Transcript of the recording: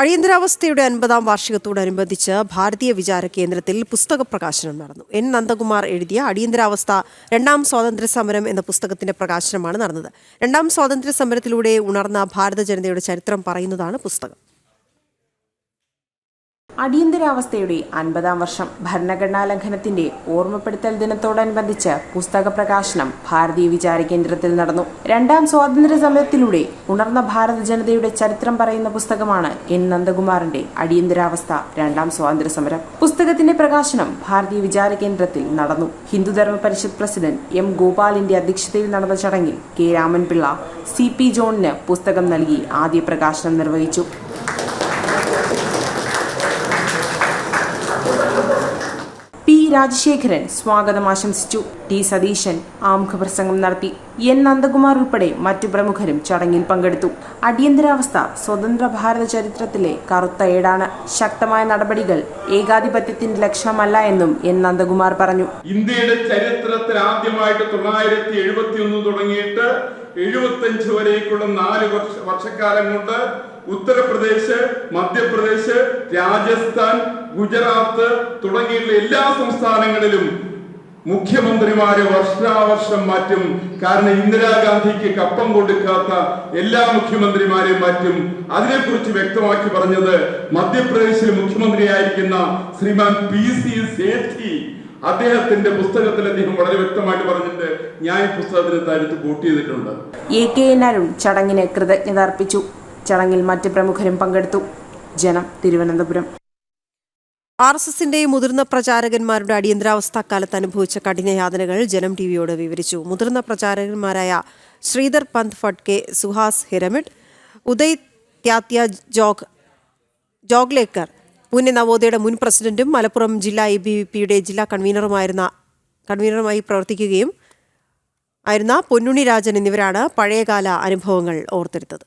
അടിയന്തരാവസ്ഥയുടെ 50-ാം വാർഷികത്തോടനുബന്ധിച്ച് ഭാരതീയ വിചാര കേന്ദ്രത്തിൽ പുസ്തക പ്രകാശനം നടന്നു. എൻ നന്ദകുമാർ എഴുതിയ അടിയന്തരാവസ്ഥ രണ്ടാം സ്വാതന്ത്ര്യ സമരം എന്ന പുസ്തകത്തിന്റെ പ്രകാശനമാണ് നടന്നത്. രണ്ടാം സ്വാതന്ത്ര്യ സമരത്തിലൂടെ ഉണർന്ന ഭാരത ജനതയുടെ ചരിത്രം പറയുന്നതാണ് പുസ്തകം. അടിയന്തരാവസ്ഥയുടെ 50-ാം വർഷം ഭരണഘടനാ ലംഘനത്തിന്റെ ഓർമ്മപ്പെടുത്തൽ ദിനത്തോടനുബന്ധിച്ച് പുസ്തക പ്രകാശനം ഭാരതീയ വിചാര കേന്ദ്രത്തിൽ നടന്നു. രണ്ടാം സ്വാതന്ത്ര്യ സമരത്തിലൂടെ ഉണർന്ന ഭാരത ജനതയുടെ ചരിത്രം പറയുന്ന പുസ്തകമാണ് എൻ നന്ദകുമാറിന്റെ അടിയന്തരാവസ്ഥ രണ്ടാം സ്വാതന്ത്ര്യ സമരം. പുസ്തകത്തിന്റെ പ്രകാശനം ഭാരതീയ വിചാര കേന്ദ്രത്തിൽ നടന്നു. ഹിന്ദുധർമ്മ പരിഷത്ത് പ്രസിഡന്റ് എം ഗോപാലിന്റെ അധ്യക്ഷതയിൽ നടന്ന ചടങ്ങിൽ കെ രാമൻപിള്ള CP ജോണിന് പുസ്തകം നൽകി ആദ്യ പ്രകാശനം നിർവഹിച്ചു. P. രാജശേഖരൻ സ്വാഗതം ആശംസിച്ചു. T. സതീശൻ ആമുഖപ്രസംഗം നടത്തി. എൻ നന്ദകുമാർ ഉൾപ്പെടെ മറ്റു പ്രമുഖരും ചടങ്ങിൽ പങ്കെടുത്തു. അടിയന്തരാവസ്ഥ സ്വതന്ത്ര ഭാരത ചരിത്രത്തിലെ കറുത്ത ഏടാണ്. ശക്തമായ നടപടികൾ ഏകാധിപത്യത്തിന്റെ ലക്ഷ്യമല്ല എന്നും എൻ നന്ദകുമാർ പറഞ്ഞു. ഇന്ത്യയുടെ ചരിത്രത്തിൽ ആദ്യമായിട്ട് 1971 തുടങ്ങിയിട്ട് 75 വരേക്കുള്ള 4 വർഷക്കാലം കൊണ്ട് ഉത്തർപ്രദേശ്, മധ്യപ്രദേശ്, രാജസ്ഥാൻ, ഗുജറാത്ത് തുടങ്ങിയുള്ള എല്ലാ സംസ്ഥാനങ്ങളിലും മുഖ്യമന്ത്രിമാരെ വർഷാവർഷം മാറ്റും. കാരണം ഇന്ദിരാഗാന്ധിക്ക് കപ്പം കൊടുക്കാത്ത എല്ലാ മുഖ്യമന്ത്രിമാരെയും മാറ്റും. അതിനെക്കുറിച്ച് വ്യക്തമാക്കി പറഞ്ഞത് മധ്യപ്രദേശിൽ മുഖ്യമന്ത്രിയായിരിക്കുന്ന ശ്രീമാൻ PC സേഠി അദ്ദേഹത്തിന്റെ പുസ്തകത്തിൽ അദ്ദേഹം വളരെ വ്യക്തമായിട്ട് പറഞ്ഞിട്ട് ഞാൻ ഈ പുസ്തകത്തിന് താഴത്ത് കോട്ട് ചെയ്തിട്ടുണ്ട്. AK അരുൺ ചടങ്ങിന് കൃതജ്ഞത അർപ്പിച്ചു. ചടങ്ങിൽ മറ്റ് പ്രമുഖരും പങ്കെടുത്തു. ജനം, തിരുവനന്തപുരം. RSSന്റെ മുതിർന്ന പ്രചാരകന്മാരുടെ അടിയന്തരാവസ്ഥ കാലത്ത് അനുഭവിച്ച കഠിനയാതനകൾ ജനം TVയോട് വിവരിച്ചു. മുതിർന്ന പ്രചാരകന്മാരായ ശ്രീധർ പന്ത് ഫഡ്കെ, സുഹാസ് ഹിരമിഡ്, ഉദയ് ത്യാത്യ ജോഗ്ലേക്കർ, പൂനെ നവോദയയുടെ മുൻ പ്രസിഡന്റും മലപ്പുറം ജില്ലാ ABVPയുടെ ജില്ലാ കൺവീനറുമായി പ്രവർത്തിക്കുകയും ആയിരുന്ന പൊന്നുണ്ണി രാജൻ എന്നിവരാണ് പഴയകാല അനുഭവങ്ങൾ ഓർത്തെടുത്തത്.